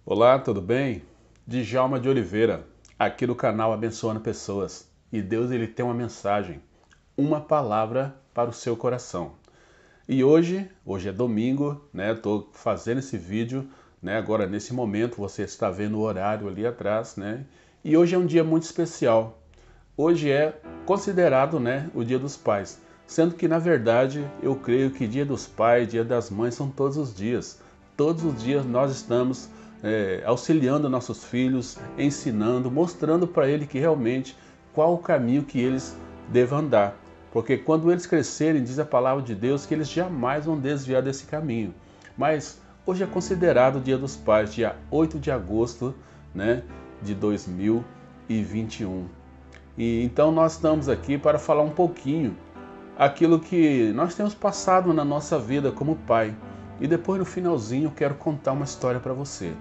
Olá, tudo bem? Djalma de Oliveira, aqui do canal Abençoando Pessoas. E Deus ele tem uma mensagem, uma palavra para o seu coração. E hoje é domingo, né? Estou fazendo esse vídeo, né? Agora nesse momento você está vendo o horário ali atrás, né? E hoje é um dia muito especial. Hoje é considerado, né, o Dia dos Pais, sendo que na verdade eu creio que Dia dos Pais, Dia das Mães são todos os dias. Todos os dias nós estamos auxiliando nossos filhos, ensinando, mostrando para eles que realmente qual o caminho que eles devem andar. Porque quando eles crescerem, diz a palavra de Deus que eles jamais vão desviar desse caminho. Mas hoje é considerado o Dia dos Pais, dia 8 de agosto, né, de 2021. E então nós estamos aqui para falar um pouquinho aquilo que nós temos passado na nossa vida como pai. E depois no finalzinho eu quero contar uma história para você.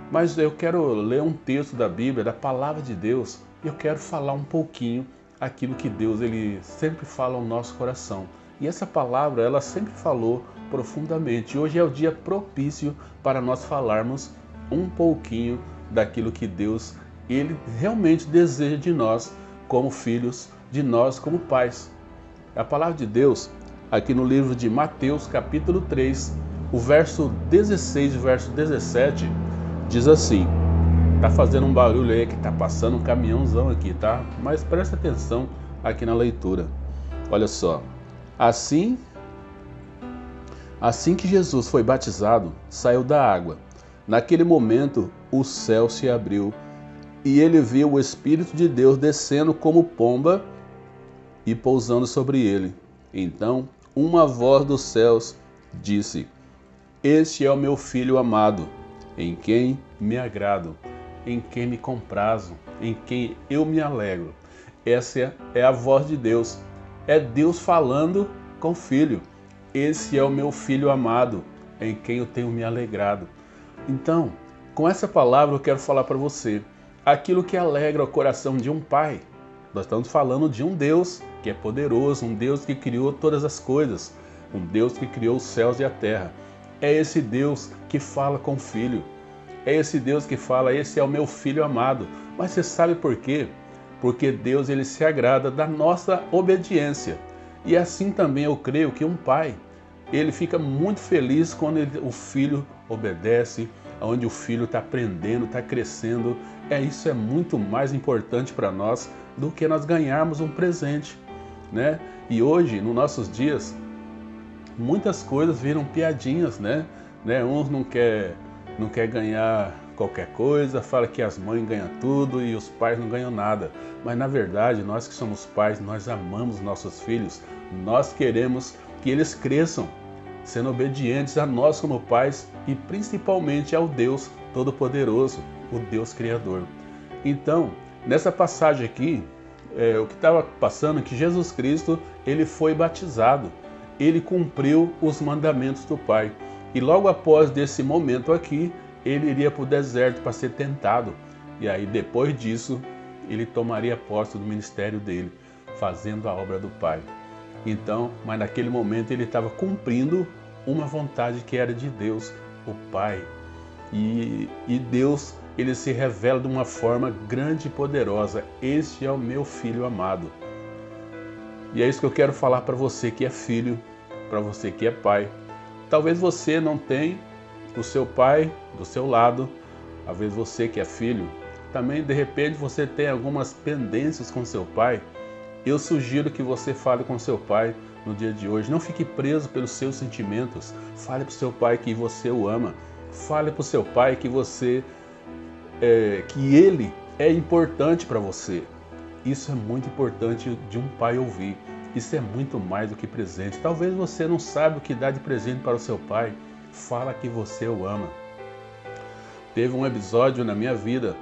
Mas eu quero ler um texto da Bíblia, da palavra de Deus, e eu quero falar um pouquinho aquilo que Deus ele sempre fala ao nosso coração. E essa palavra ela sempre falou profundamente. Hoje é o dia propício para nós falarmos um pouquinho daquilo que Deus ele realmente deseja de nós como filhos, de nós como pais. A palavra de Deus, aqui no livro de Mateus, capítulo 3, o verso 16 e o verso 17, diz assim, tá fazendo um barulho aí que tá passando um caminhãozão aqui, tá? Mas presta atenção aqui na leitura. Olha só. Assim que Jesus foi batizado, saiu da água. Naquele momento, o céu se abriu e ele viu o Espírito de Deus descendo como pomba e pousando sobre ele. Então, uma voz dos céus disse: Este é o meu filho amado, em quem me agrado, em quem me comprazo, em quem eu me alegro. Essa é a voz de Deus. É Deus falando com o filho. Esse é o meu filho amado, em quem eu tenho me alegrado. Então, com essa palavra eu quero falar para você aquilo que alegra o coração de um pai. Nós estamos falando de um Deus que é poderoso, um Deus que criou todas as coisas, um Deus que criou os céus e a terra. É esse Deus que fala com o filho. É esse Deus que fala, esse é o meu filho amado. Mas você sabe por quê? Porque Deus ele se agrada da nossa obediência. E assim também eu creio que um pai, ele fica muito feliz quando o filho obedece, onde o filho está aprendendo, está crescendo. Isso é muito mais importante para nós do que nós ganharmos um presente, né? E hoje, nos nossos dias, muitas coisas viram piadinhas, né? Uns não quer ganhar qualquer coisa, fala que as mães ganham tudo e os pais não ganham nada. Mas na verdade, nós que somos pais, nós amamos nossos filhos, nós queremos que eles cresçam, sendo obedientes a nós como pais e principalmente ao Deus Todo-Poderoso, o Deus Criador. Então, nessa passagem aqui, o que estava passando é que Jesus Cristo, ele foi batizado, ele cumpriu os mandamentos do Pai. E logo após desse momento aqui, ele iria para o deserto para ser tentado. E aí depois disso, ele tomaria posse do ministério dele, fazendo a obra do Pai. Então, mas naquele momento ele estava cumprindo uma vontade que era de Deus, o Pai. E Deus, ele se revela de uma forma grande e poderosa. Este é o meu filho amado. E é isso que eu quero falar para você que é filho, para você que é pai. Talvez você não tenha o seu pai do seu lado, talvez você que é filho, também de repente você tem algumas pendências com seu pai. Eu sugiro que você fale com seu pai no dia de hoje. Não fique preso pelos seus sentimentos. Fale para o seu pai que você o ama. Fale para o seu pai que que ele é importante para você. Isso é muito importante de um pai ouvir. Isso é muito mais do que presente. Talvez você não saiba o que dá de presente para o seu pai. Fala que você o ama. Teve um episódio na minha vida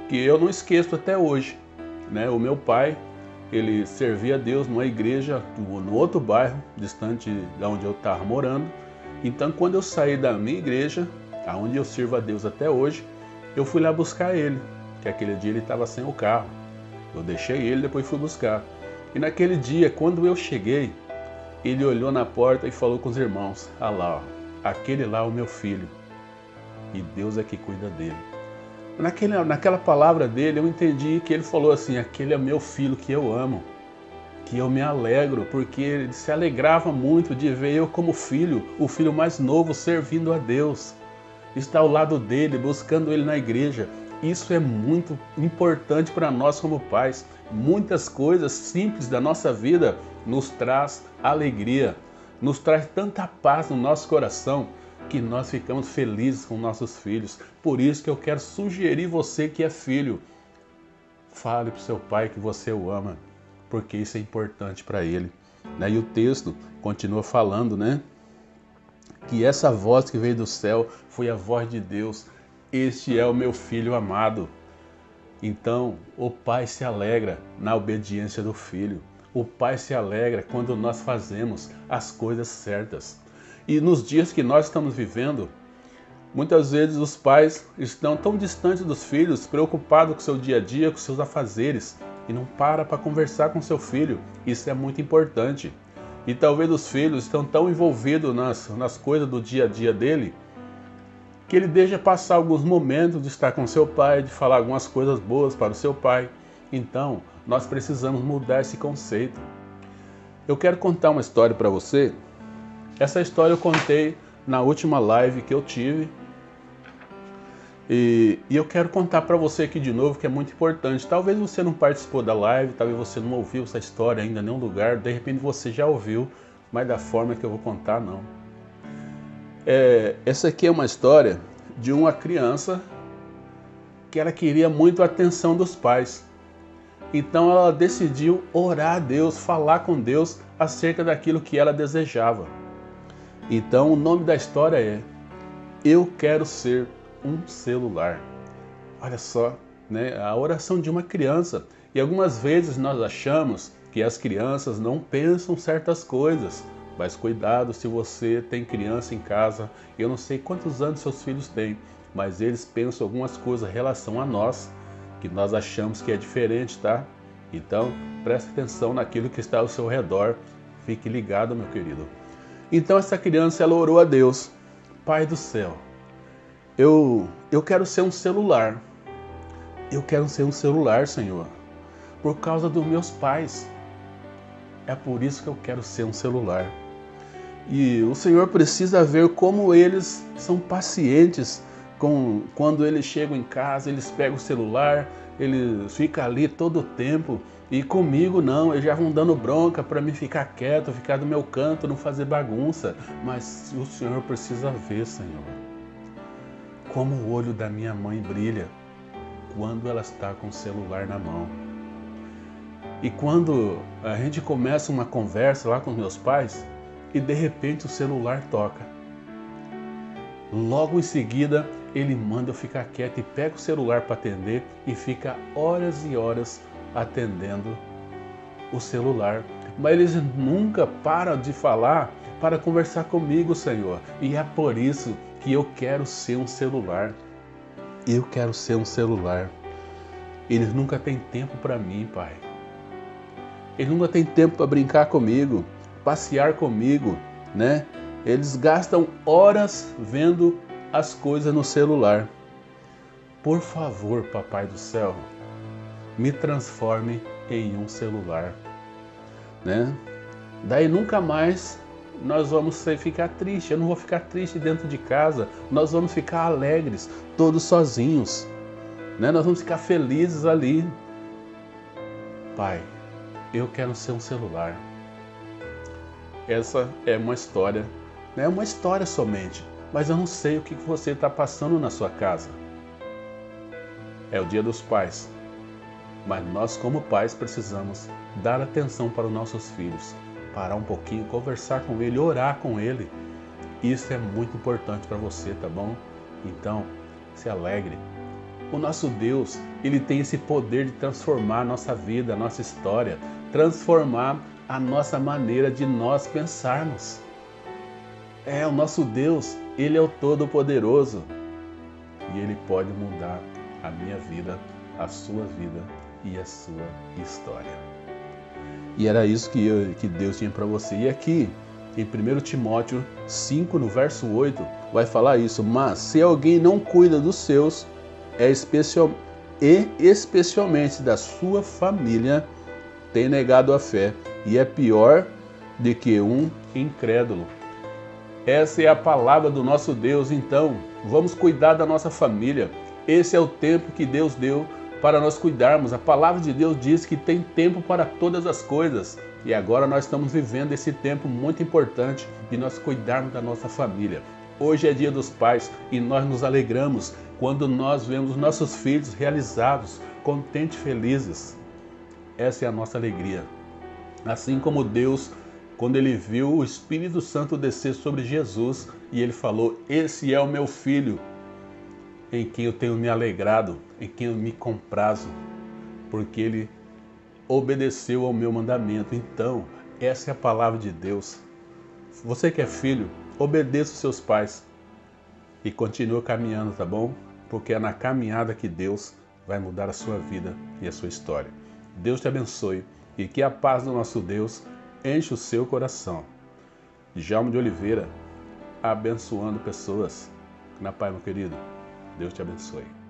que eu não esqueço até hoje, né? O meu pai, ele servia a Deus numa igreja no outro bairro, distante de onde eu estava morando. Então, quando eu saí da minha igreja, aonde eu sirvo a Deus até hoje, eu fui lá buscar ele, que aquele dia ele estava sem o carro. Eu deixei ele, depois fui buscar. E naquele dia, quando eu cheguei, ele olhou na porta e falou com os irmãos: "Ah lá, ó, aquele lá é o meu filho." e Deus é que cuida dele. Naquela palavra dele, eu entendi que ele falou assim: aquele é meu filho que eu amo, que eu me alegro, porque ele se alegrava muito de ver eu como filho, o filho mais novo, servindo a Deus, estar ao lado dele, buscando ele na igreja. Isso é muito importante para nós como pais. Muitas coisas simples da nossa vida nos traz alegria, nos traz tanta paz no nosso coração, que nós ficamos felizes com nossos filhos. Por isso que eu quero sugerir você que é filho, fale para o seu pai que você o ama, porque isso é importante para ele. E o texto continua falando, que essa voz que veio do céu foi a voz de Deus. Este é o meu filho amado. Então, o pai se alegra na obediência do filho. O pai se alegra quando nós fazemos as coisas certas. E nos dias que nós estamos vivendo, muitas vezes os pais estão tão distantes dos filhos, preocupados com o seu dia a dia, com seus afazeres, e não para conversar com seu filho. Isso é muito importante. E talvez os filhos estão tão envolvidos nas coisas do dia a dia dele, que ele deixa passar alguns momentos de estar com seu pai, de falar algumas coisas boas para o seu pai. Então, nós precisamos mudar esse conceito. Eu quero contar uma história para você. Essa história eu contei na última live que eu tive. E eu quero contar para você aqui de novo, que é muito importante. Talvez você não participou da live, talvez você não ouviu essa história ainda em nenhum lugar. De repente você já ouviu, mas da forma que eu vou contar, não. Essa aqui é uma história de uma criança que ela queria muito a atenção dos pais. Então ela decidiu orar a Deus, falar com Deus acerca daquilo que ela desejava. Então o nome da história é Eu Quero Ser um Celular. Olha só, a oração de uma criança. E algumas vezes nós achamos que as crianças não pensam certas coisas. Mas cuidado se você tem criança em casa. Eu não sei quantos anos seus filhos têm, mas eles pensam algumas coisas em relação a nós, que nós achamos que é diferente, tá? Então, preste atenção naquilo que está ao seu redor. Fique ligado, meu querido. Então essa criança, ela orou a Deus: Pai do céu, eu quero ser um celular. Eu quero ser um celular, Senhor, por causa dos meus pais. É por isso que eu quero ser um celular. E o Senhor precisa ver como eles são pacientes quando eles chegam em casa, eles pegam o celular, eles ficam ali todo o tempo. E comigo não, eles já vão dando bronca para mim ficar quieto, ficar do meu canto, não fazer bagunça. Mas o Senhor precisa ver, Senhor, como o olho da minha mãe brilha quando ela está com o celular na mão. E quando a gente começa uma conversa lá com meus pais e de repente o celular toca, logo em seguida ele manda eu ficar quieto e pega o celular para atender e fica horas e horas atendendo o celular. Mas eles nunca param de falar para conversar comigo, Senhor. E é por isso que eu quero ser um celular. Eu quero ser um celular. Eles nunca têm tempo para mim, Pai. Eles nunca têm tempo para brincar comigo, passear comigo, Eles gastam horas vendo as coisas no celular. Por favor, Papai do céu, me transforme em um celular, Daí nunca mais nós vamos ficar tristes. Eu não vou ficar triste dentro de casa. Nós vamos ficar alegres, todos sozinhos, Nós vamos ficar felizes ali. Pai, eu quero ser um celular. Essa é uma história, é uma história somente, mas eu não sei o que você está passando na sua casa. É o Dia dos Pais, mas nós como pais precisamos dar atenção para os nossos filhos, parar um pouquinho, conversar com ele, orar com ele. Isso é muito importante para você, tá bom? Então, se alegre. O nosso Deus, Ele tem esse poder de transformar a nossa vida, a nossa história, transformar a nossa maneira de nós pensarmos. O nosso Deus, Ele é o Todo-Poderoso e Ele pode mudar a minha vida, a sua vida e a sua história. E era isso que Deus tinha para você. E aqui, Em 1 Timóteo 5, no verso 8, vai falar isso. Mas se alguém não cuida dos seus, especialmente da sua família, tem negado a fé e é pior do que um incrédulo. Essa é a palavra do nosso Deus. Então, vamos cuidar da nossa família. Esse é o tempo que Deus deu para nós cuidarmos. A palavra de Deus diz que tem tempo para todas as coisas. E agora nós estamos vivendo esse tempo muito importante de nós cuidarmos da nossa família. Hoje é Dia dos Pais e nós nos alegramos quando nós vemos nossos filhos realizados, contentes, felizes. Essa é a nossa alegria. Assim como Deus, quando Ele viu o Espírito Santo descer sobre Jesus e Ele falou: esse é o meu filho, em quem eu tenho me alegrado, em quem eu me comprazo, porque Ele obedeceu ao meu mandamento. Então, essa é a palavra de Deus. Você que é filho, obedeça os seus pais e continue caminhando, tá bom? Porque é na caminhada que Deus vai mudar a sua vida e a sua história. Deus te abençoe e que a paz do nosso Deus enche o seu coração. Djalma de Oliveira, abençoando pessoas. Na paz, meu querido. Deus te abençoe.